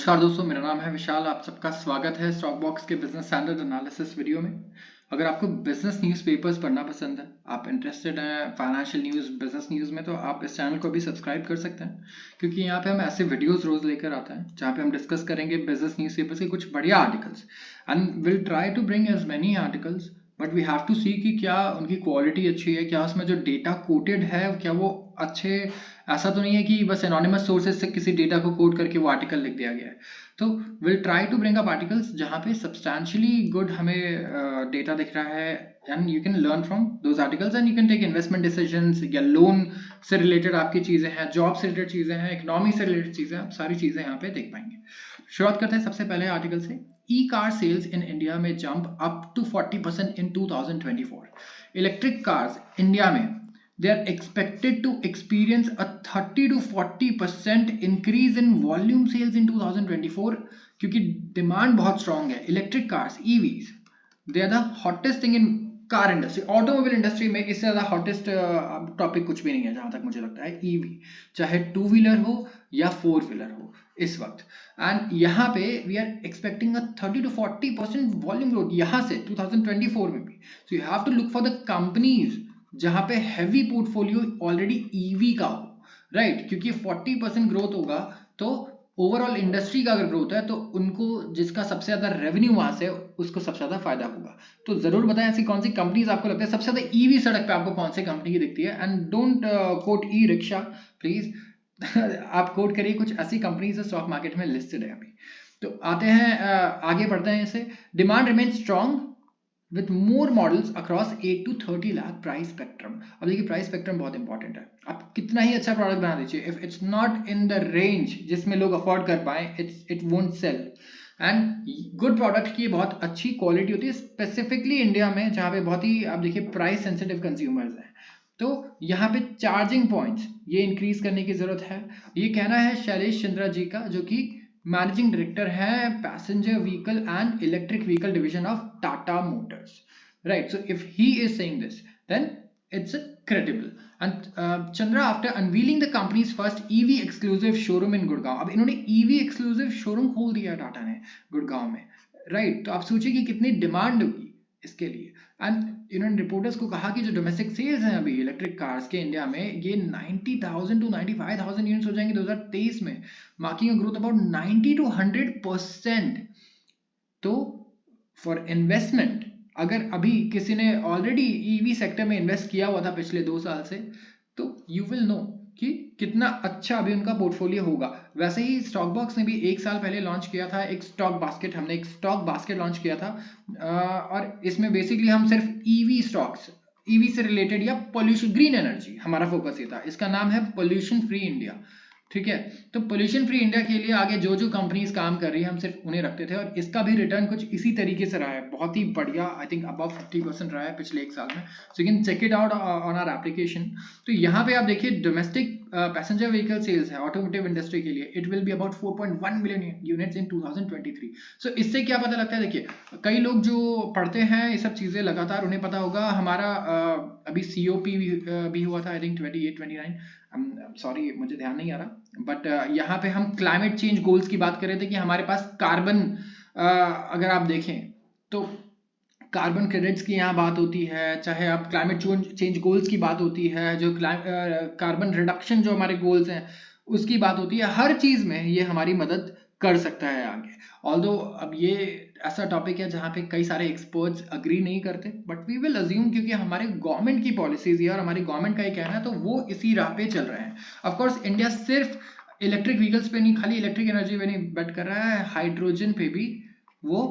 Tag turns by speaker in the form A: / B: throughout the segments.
A: नमस्कार दोस्तों, मेरा नाम है विशाल। आप सबका स्वागत है स्टॉक बॉक्स के बिजनेस स्टैंडर्ड एनालिसिस वीडियो में। अगर आपको बिजनेस न्यूज़पेपर्स पढ़ना पसंद है, आप इंटरेस्टेड हैं फाइनेंशियल न्यूज़, बिजनेस न्यूज़ में, तो आप इस चैनल को भी सब्सक्राइब कर सकते हैं, क्योंकि यहाँ पे हम ऐसे वीडियोस रोज लेकर आते हैं जहाँ पे हम डिस्कस करेंगे बिजनेस न्यूज़पेपर्स के कुछ बढ़िया articles and will try to bring as many articles, but we have to see कि क्या उनकी क्वालिटी अच्छी है, क्या उसमें जो डेटा कोटेड है क्या वो अच्छे, ऐसा तो नहीं है कि बस एनोनिमस सोर्सेज से किसी डेटा को कोट करके वो आर्टिकल लिख दिया गया है। तो will try to bring up articles जहाँ पे सब्सटैंशियली गुड हमें डेटा दिख रहा है and you can learn from those articles and you can take investment decisions, या लोन से रिलेटेड आपकी चीज़ें हैं, जॉब से रिलेटेड चीज़ें हैं, इकोनॉमी से रिलेटेड चीज़ें, आप सारी चीज़ें यहाँ पे देख पाएंगे। शुरुआत करते हैं सबसे पहले आर्टिकल से। E car sales in India में जंप अप टू 40% इन 2024। इलेक्ट्रिक कार्स इंडिया में they are expected to experience a 30 to 40% increase in volume sales in 2024, क्योंकि डिमांड बहुत स्ट्रॉन्ग है। Electric cars, EVs, they are the hottest thing in car industry, automobile industry में इससे ज़्यादा hottest topic कुछ भी नहीं है जहाँ तक मुझे लगता है। EV चाहे 2 व्हीलर हो या 4 व्हीलर हो इस वक्त, एंड यहाँ पे we are expecting a 30 to 40% volume growth यहाँ से 2024 में भी। So you have to look for the companies जहां पे हैवी पोर्टफोलियो ऑलरेडी ईवी का हो, राइट? क्योंकि 40% ग्रोथ होगा तो ओवरऑल इंडस्ट्री का अगर ग्रोथ है तो उनको, जिसका सबसे ज्यादा रेवेन्यू वहां से, उसको सबसे ज्यादा फायदा होगा। तो जरूर बताएं ऐसी कौन सी कंपनीज आपको लगता है सबसे ज्यादा ईवी सड़क पे आपको कौन सी कंपनी की दिखती है, and don't quote e rickshaw please. आप कोट करिए कुछ ऐसी कंपनीज जो स्टॉक मार्केट में लिस्टेड है अभी। तो आते हैं आगे बढ़ते हैं इसे। Demand remain strong with more models across 8 to 30 lakh price spectrum। अब देखिए प्राइस स्पेक्ट्रम बहुत इंपॉर्टेंट है। आप कितना ही अच्छा प्रोडक्ट बना दीजिए, if it's not in the range जिसमें लोग अफोर्ड कर पाए, it won't sell. And good product की बहुत अच्छी क्वालिटी होती है, स्पेसिफिकली इंडिया में जहाँ पे बहुत ही आप देखिए प्राइस सेंसिटिव कंज्यूमर्स हैं। तो यहाँ पे चार्जिंग पॉइंट्स ये इंक्रीज करने की जरूरत है। ये कहना है शैलेश चंद्रा जी का, जो कि मैनेजिंग डायरेक्टर है passenger vehicle and electric vehicle division of Tata Motors, right? So if he is saying this then it's credible. And Chandra, after unveiling the company's first EV exclusive showroom in Gurgaon, अब इन्होंने EV exclusive showroom खोल दिया टाटा ने गुड़गांव में, right? तो आप सोचिए कि कितनी डिमांड होगी इसके लिए। एंड इन्होंने रिपोर्टर्स को कहा कि जो डोमेस्टिक सेल्स हैं अभी इलेक्ट्रिक कार्स के इंडिया में, ये 90,000 to 95,000 यूनिट्स हो जाएंगे 2023 में, marking a growth about 90 to 100%। तो फॉर इन्वेस्टमेंट, अगर अभी किसी ने ऑलरेडी ईवी सेक्टर में इन्वेस्ट किया हुआ था पिछले 2 साल से, तो यू विल नो कि कितना अच्छा अभी उनका पोर्टफोलियो होगा। वैसे ही स्टॉक बॉक्स ने भी 1 साल पहले लॉन्च किया था एक स्टॉक बास्केट, हमने एक स्टॉक बास्केट लॉन्च किया था, और इसमें बेसिकली हम सिर्फ ईवी स्टॉक्स, ईवी से रिलेटेड या पोल्यूशन, ग्रीन एनर्जी, हमारा फोकस ये था। इसका नाम है पोल्यूशन फ्री इंडिया, ठीक है? तो पोल्यूशन फ्री इंडिया के लिए आगे जो जो कंपनीज काम कर रही है हम सिर्फ उन्हें रखते थे, और इसका भी रिटर्न कुछ इसी तरीके से रहा है, बहुत ही बढ़िया, आई थिंक अबव 50% रहा है पिछले 1 साल में। So you can check it out on our application. तो यहाँ पे आप देखिए डोमेस्टिक पैसेंजर व्हीकल सेल्स है ऑटोमोटिव इंडस्ट्री के लिए, it will be about 4.1 million units in 2023। So इससे क्या पता लगता है, देखिए कई लोग जो पढ़ते हैं ये सब चीजें लगातार, उन्हें पता होगा हमारा अभी COP भी हुआ था, आई थिंक 28-29, सॉरी मुझे ध्यान नहीं आ रहा, बट यहाँ पे हम क्लाइमेट चेंज गोल्स की बात कर रहे थे कि हमारे पास कार्बन, अगर आप देखें तो कार्बन क्रेडिट्स की यहाँ बात होती है, चाहे आप क्लाइमेट चेंज गोल्स की बात होती है, जो कार्बन रिडक्शन जो हमारे गोल्स हैं उसकी बात होती है, हर चीज में ये हमारी मदद कर सकता है आगे। ऑल्दो अब ये ऐसा टॉपिक है जहाँ पे कई सारे एक्सपर्ट्स अग्री नहीं करते, बट वी विल अज्यूम क्योंकि हमारे गवर्नमेंट की पॉलिसीज है और हमारी गवर्नमेंट का ये कहना है, तो वो इसी राह पे चल रहे हैं। ऑफ कोर्स इंडिया सिर्फ इलेक्ट्रिक व्हीकल्स पे नहीं, खाली इलेक्ट्रिक एनर्जी पे नहीं बेट कर रहा है, हाइड्रोजन पे भी वो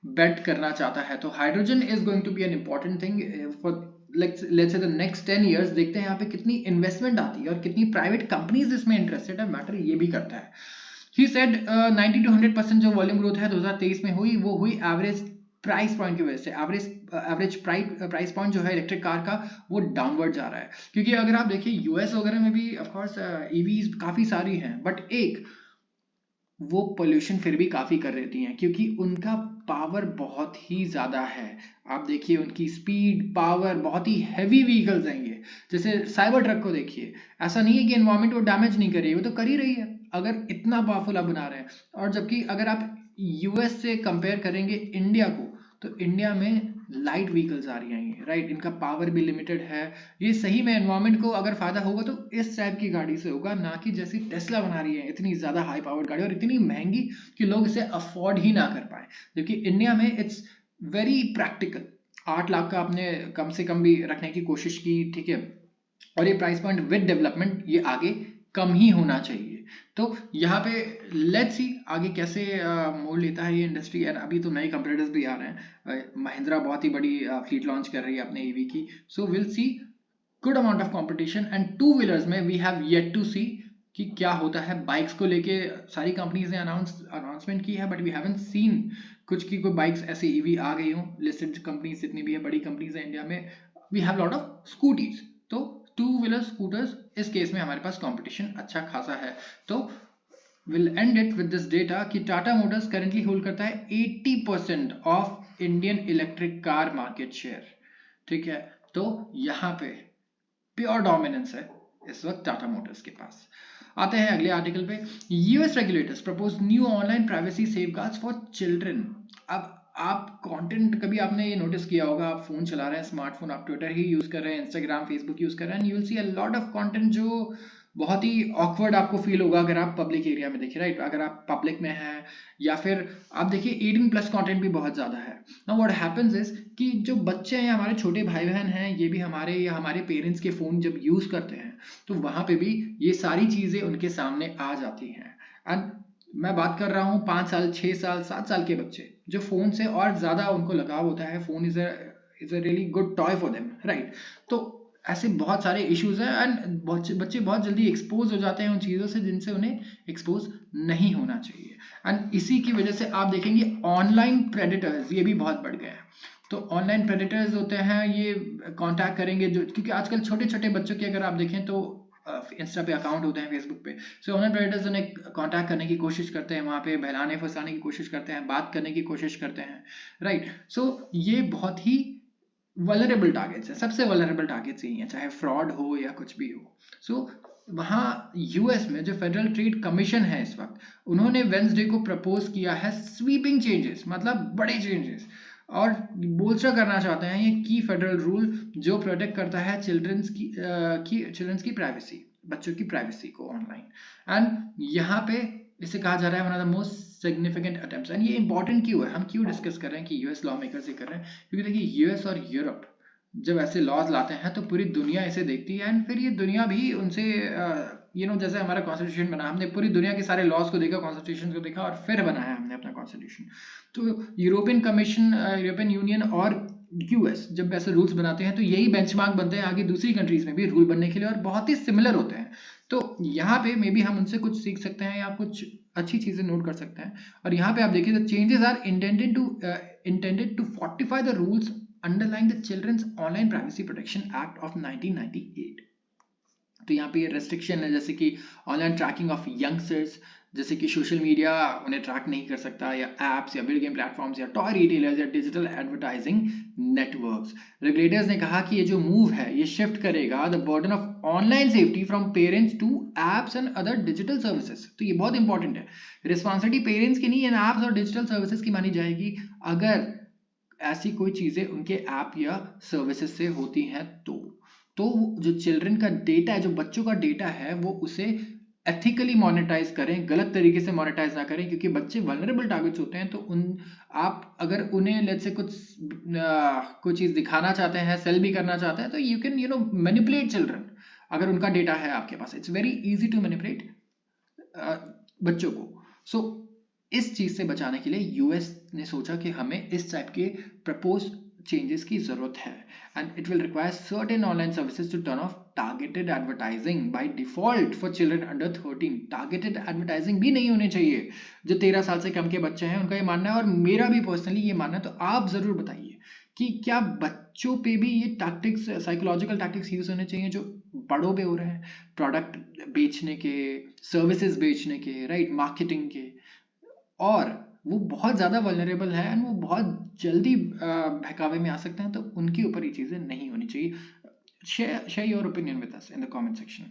A: बेट करना चाहता है। तो hydrogen is going to be an important thing for let's say the next 10 years। देखते हैं यहाँ पे कितनी इन्वेस्टमेंट आती है और कितनी प्राइवेट कंपनीज इसमें इंटरेस्टेड है, मैटर ये भी करता है। He said 90 to 100% जो वॉल्यूम ग्रोथ है 2023 में हुई, वो हुई एवरेज प्राइस पॉइंट की वजह से। एवरेज प्राइस पॉइंट जो है इलेक्ट्रिक कार का वो डाउनवर्ड जा रहा है, क्योंकि अगर आप देखिए यूएस वगैरह में भी ऑफ कोर्स ईवीज काफी सारी हैं, बट एक वो पोल्यूशन फिर भी काफी कर देती हैं क्योंकि उनका पावर बहुत ही ज्यादा है। आप देखिए उनकी स्पीड, पावर, बहुत ही हैवी व्हीकल्स हैं ये। जैसे साइबर ट्रक को देखिए, ऐसा नहीं है कि एनवायरमेंट वो डैमेज नहीं कर रही है, वो तो कर ही रही है। अगर इतना पावरफुल आप बना रहे हैं, और जबकि अगर आप यूएस से कंपेयर करेंगे इंडिया को, तो इंडिया में लाइट व्हीकल्स आ रही हैं, राइट, इनका पावर भी लिमिटेड है। ये सही में एनवायरमेंट को अगर फायदा होगा तो इस टाइप की गाड़ी से होगा, ना कि जैसी टेस्ला बना रही है इतनी ज्यादा हाई पावर्ड गाड़ी और इतनी महंगी कि लोग इसे अफोर्ड ही ना कर पाए। जबकि इंडिया में इट्स वेरी प्रैक्टिकल। 8 लाख का आपने कम से कम भी रखने की कोशिश की, ठीक है, और ये प्राइस पॉइंट विद डेवलपमेंट ये आगे कम ही होना चाहिए। तो यहाँ पे लेट्स सी आगे कैसे मोड़ लेता है ये इंडस्ट्री। एंड अभी तो नए कंपटीटर्स भी आ रहे हैं, महिंद्रा बहुत ही बड़ी फ्लीट लॉन्च कर रही है अपने ईवी की, so will see good amount of competition. And two wheelers में we have yet to see कि क्या होता है। बाइक्स को लेके सारी कंपनीज ने अनाउंसमेंट की है, बट वी हैवंट सीन कुछ की कोई बाइक्स ऐसे ईवी आ गई हो। लिस्टेड कंपनीज जितनी भी है, बड़ी कंपनीज है इंडिया में, we have lot of scooties. तो टू व्हीलर स्कूटर्स इस केस में हमारे पास कंपटीशन अच्छा खासा है। तो will end it with this data कि टाटा मोटर्स करेंटली होल्ड करता है 80% of Indian electric car market share, ठीक है। तो यहाँ पे प्योर डोमिनेंस है इस वक्त टाटा मोटर्स के पास। आते हैं अगले आर्टिकल पे। US regulators propose new online privacy safeguards for children. अब आप कंटेंट कभी आपने ये नोटिस किया होगा, आप फोन चला रहे हैं, स्मार्टफोन, आप ट्विटर ही यूज कर रहे हैं, इंस्टाग्राम, फेसबुक यूज कर रहे हैं, and you will see a lot of content जो बहुत ही ऑकवर्ड आपको फील होगा अगर आप पब्लिक एरिया में देखिए, राइट। अगर आप पब्लिक में हैं या फिर आप देखिए 18+ कंटेंट भी बहुत ज्यादा है। नाउ व्हाट हैपेंस इज कि जो बच्चे हैं, हमारे छोटे भाई बहन हैं, ये भी हमारे या हमारे पेरेंट्स के फोन जब यूज करते हैं तो वहां पे भी ये सारी चीजें उनके सामने आ जाती हैं। एंड मैं बात कर रहा हूँ 5 साल, 6 साल, 7 साल के बच्चे जो फोन से और ज्यादा उनको लगाव होता है। Phone is a really good toy for them, right. तो ऐसे बहुत सारे इश्यूज हैं एंड बच्चे बहुत जल्दी एक्सपोज हो जाते हैं उन चीज़ों से जिनसे उन्हें एक्सपोज नहीं होना चाहिए। एंड इसी की वजह से आप देखेंगे ऑनलाइन प्रेडेटर्स ये भी बहुत बढ़ गए हैं। तो ऑनलाइन प्रेडेटर्स होते हैं, ये कांटेक्ट करेंगे जो, क्योंकि आजकल छोटे छोटे बच्चों की अगर आप देखें तो इंस्टा पे अकाउंट होते हैं, फेसबुक पे, सो ऑनलाइन प्रेडेटर्स उन्हें कांटेक्ट करने की कोशिश करते हैं, वहाँ पे बहलाने फंसाने की कोशिश करते हैं, बात करने की कोशिश करते हैं, राइट। सो ये बहुत ही वल्नरेबल टारगेट्स है, सबसे वल्नरेबल टारगेट्स यही है, चाहे फ्रॉड हो या कुछ भी हो। सो वहाँ यूएस में जो फेडरल ट्रेड कमीशन है इस वक्त, उन्होंने वेंसडे को प्रपोज किया है स्वीपिंग चेंजेस, मतलब बड़े चेंजेस, और बोलचा करना चाहते हैं ये की फेडरल रूल जो प्रोटेक्ट करता है चिल्ड्रंस की प्राइवेसी, बच्चों की प्राइवेसी को ऑनलाइन। एंड यहाँ पे इसे कहा जा रहा है one of the most significant attempts. And ये इंपॉर्टेंट क्यों है, हम क्यों डिस्कस कर रहे हैं कि यूएस लॉ मेकर्स ये कर रहे हैं, क्योंकि देखिए यूएस और यूरोप जब ऐसे लॉज लाते हैं तो पूरी दुनिया इसे देखती है, एंड फिर ये दुनिया भी उनसे जैसे हमारा कॉन्स्टिट्यूशन बना, हमने पूरी दुनिया के सारे लॉज को देखा, कॉन्स्टिट्यूशन को देखा, और फिर बनाया हमने अपना कॉन्स्टिट्यूशन। तो यूरोपियन कमीशन, यूरोपियन यूनियन और यूएस जब ऐसे रूल्स बनाते हैं तो यही बेंचमार्क बनते हैं आगे दूसरी कंट्रीज में भी रूल बनने के लिए, और बहुत ही सिमिलर होते हैं। तो यहाँ पे मे बी हम उनसे कुछ सीख सकते हैं या कुछ अच्छी चीजें नोट कर सकते हैं। और यहाँ पे आप देखिए the changes are intended to fortify the rules underlying the children's online privacy protection act of 1998। तो यहाँ पे ये रेस्ट्रिक्शन है, जैसे कि ऑनलाइन ट्रैकिंग ऑफ यंगस्टर्स, जैसे कि सोशल मीडिया उन्हें ट्रैक नहीं कर सकता, या एप्स या वीडियो गेम प्लेटफॉर्म्स या टॉय रिटेलर्स या डिजिटल एडवर्टाइजिंग नेटवर्क्स। रेगुलेटर्स ने कहा कि ये जो मूव है ये शिफ्ट करेगा the burden of online safety from parents to apps and other digital services. तो ये बहुत इंपॉर्टेंट है, रिस्पॉन्सिबिलिटी पेरेंट्स की नहीं, इन एप्स और डिजिटल सर्विसेज की मानी जाएगी अगर ऐसी कोई चीजें उनके ऐप या सर्विसेज से होती हैं। तो जो चिल्ड्रन का डेटा है, जो बच्चों का डेटा है, वो उसे एथिकली मोनेटाइज करें, गलत तरीके से मोनेटाइज ना करें, क्योंकि बच्चे वल्नरेबल टारगेट्स होते हैं। तो आप अगर उन्हें लेट्स से कोई चीज दिखाना चाहते हैं, सेल भी करना चाहते हैं, तो यू कैन मैनिपुलेट चिल्ड्रन। अगर उनका डेटा है आपके पास, it's very easy to manipulate बच्चों को। सो इस चीज से बचाने के लिए यूएस ने सोचा कि हमें इस टाइप के प्रपोज चेंजेस की जरूरत है, and it will require certain online services to turn off targeted advertising by default for children under 13। Targeted advertising भी नहीं होनी चाहिए। जो 13 साल से कम के बच्चे हैं उनका ये मानना है, और मेरा भी पर्सनली ये मानना है। तो आप जरूर बताइए कि क्या बच्चों पे भी ये टैक्टिक्स, साइकोलॉजिकल टैक्टिक्स यूज होने चाहिए जो बड़ों पे हो रहे हैं, प्रोडक्ट बेचने के, सर्विसेज बेचने के, राइट, मार्केटिंग के, और वो बहुत ज़्यादा वल्नरेबल है एंड वो बहुत जल्दी बहकावे में आ सकते हैं। तो उनके ऊपर ये चीज़ें नहीं होनी चाहिए। share your opinion with us in the comment section.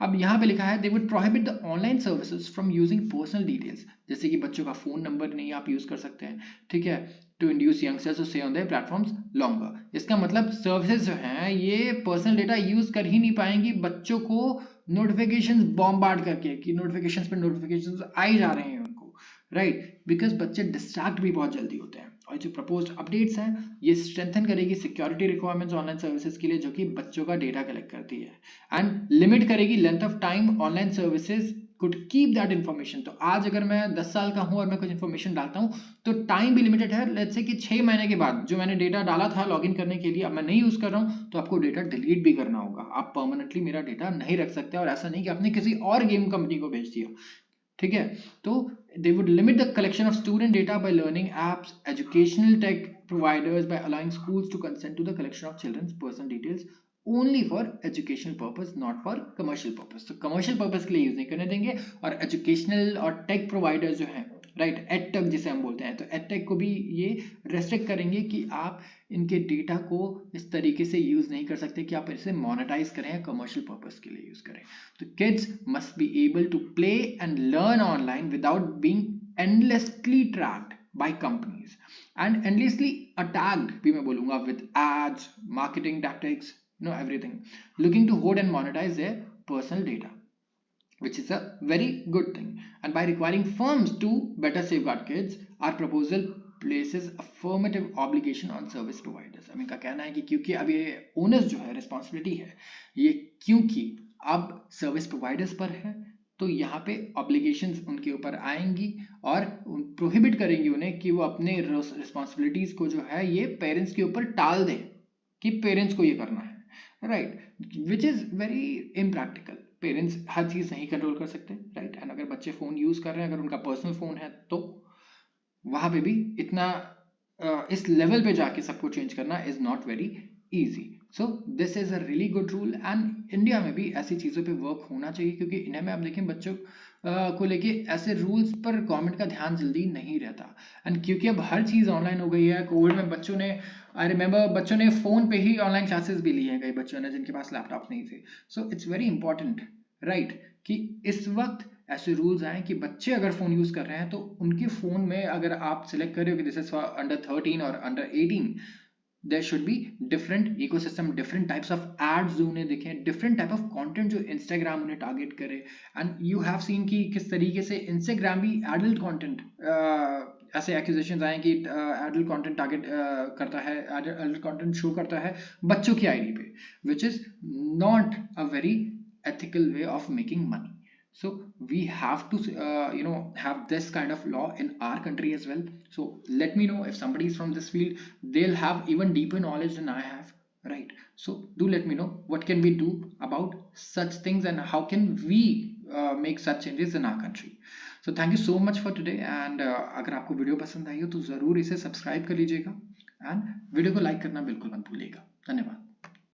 A: अब यहाँ पे लिखा है they would prohibit the online services from using personal details, जैसे कि बच्चों का फोन नंबर नहीं आप यूज कर सकते हैं, ठीक है, to induce youngsters to stay on their platforms longer. इसका मतलब सर्विसेज जो हैं ये पर्सनल डेटा यूज कर ही नहीं पाएंगी बच्चों को नोटिफिकेशंस बॉम्बार्ड करके कि नोटिफिकेशंस पे नोटिफिकेशंस आ ही जा रहे हैं उनको, राइट, बिकॉज बच्चे डिस्ट्रैक्ट भी बहुत जल्दी होते हैं। और जो प्रपोज्ड अपडेट्स हैं ये स्ट्रेंथन करेगी सिक्योरिटी रिक्वायरमेंट्स ऑनलाइन सर्विसेज के लिए जो कि बच्चों का डेटा कलेक्ट करती है, एंड लिमिट करेगी length of time online services could keep that information। तो आज अगर मैं 10 साल का हूं और मैं कुछ इन्फॉर्मेशन डालता हूं तो टाइम भी लिमिटेड है। लेट्स से कि 6 महीने के बाद जो मैंने डेटा डाला था लॉगिन करने के लिए अब मैं नहीं यूज कर रहा हूं तो आपको डेटा डिलीट भी करना होगा। आप परमानेंटली मेरा डेटा नहीं रख सकते, और ऐसा नहीं कि आपने किसी और गेम कंपनी को भेज दिया, ठीक है। तो they would limit the collection of student data by learning apps, educational tech providers by allowing schools to consent to the collection of children's personal details only for educational purpose, not for commercial purpose। तो commercial purpose के लिए use नहीं करने देंगे। और educational और tech providers जो हैं, राइट, एडटेक जिसे हम बोलते हैं, तो एडटेक को भी ये रेस्ट्रिक्ट करेंगे कि आप इनके डेटा को इस तरीके से यूज नहीं कर सकते कि आप इसे मोनेटाइज करें या कमर्शियल पर्पस के लिए यूज करें। तो kids must be able to play and learn online without being endlessly tracked by companies and endlessly attacked भी मैं बोलूंगा with ads, marketing tactics, everything, looking to hoard and monetize their personal data, which is a very good thing. And by requiring firms to better safeguard kids, our proposal places affirmative obligation on service providers। अब इनका कहना है कि क्योंकि अब ये owners जो है, रिस्पॉन्सिबिलिटी है ये, क्योंकि अब सर्विस प्रोवाइडर्स पर है तो यहाँ पे ऑब्लिगेशंस उनके ऊपर आएंगी और प्रोहिबिट करेंगी उन्हें कि वो अपने रिस्पॉन्सिबिलिटीज को जो है ये पेरेंट्स के ऊपर टाल दें कि पेरेंट्स को ये करना है, right, which is very impractical. Parents हर चीज नहीं कंट्रोल कर सकते, राइट, एंड अगर बच्चे फोन यूज कर रहे हैं, अगर उनका पर्सनल फोन है तो वहां पे भी इतना इस लेवल पे जाके सबको चेंज करना is not very easy. So this is a really good rule, and India में भी ऐसी चीजों पे वर्क होना चाहिए क्योंकि इन्हें में आप देखें बच्चों को लेके ऐसे रूल्स पर गवर्नमेंट का ध्यान जल्दी नहीं रहता। एंड क्योंकि अब हर चीज ऑनलाइन हो गई है, कोविड में बच्चों ने, आई रिमेंबर बच्चों ने फोन पे ही ऑनलाइन क्लासेस भी ली हैं, कई बच्चों ने जिनके पास लैपटॉप नहीं थे। So it's very important, right, कि इस वक्त ऐसे रूल्स आए कि बच्चे अगर फोन यूज कर रहे हैं तो उनके फोन में अगर आप सिलेक्ट कर रहे हो कि दिस इज फॉर अंडर 13 और under 18, there should be different ecosystem, different types of ads जो उन्हें दिखें, different type of content जो Instagram उन्हें target करे। and you have seen कि किस तरीके से Instagram भी adult content ऐसे accusations आए कि adult content target करता है, adult content show करता है बच्चों की आईडी पे, which is not a very ethical way of making money। So we have to have this kind of law in our country as well। So let me know if somebody is from this field, they'll have even deeper knowledge than I have, right? So do let me know what can we do about such things and how can we make such changes in our country। So thank you so much for today, and अगर आपको video पसंद आई हो तो जरूर इसे subscribe कर लीजिएगा and video को लाइक करना बिल्कुल मत भूलिएगा। धन्यवाद।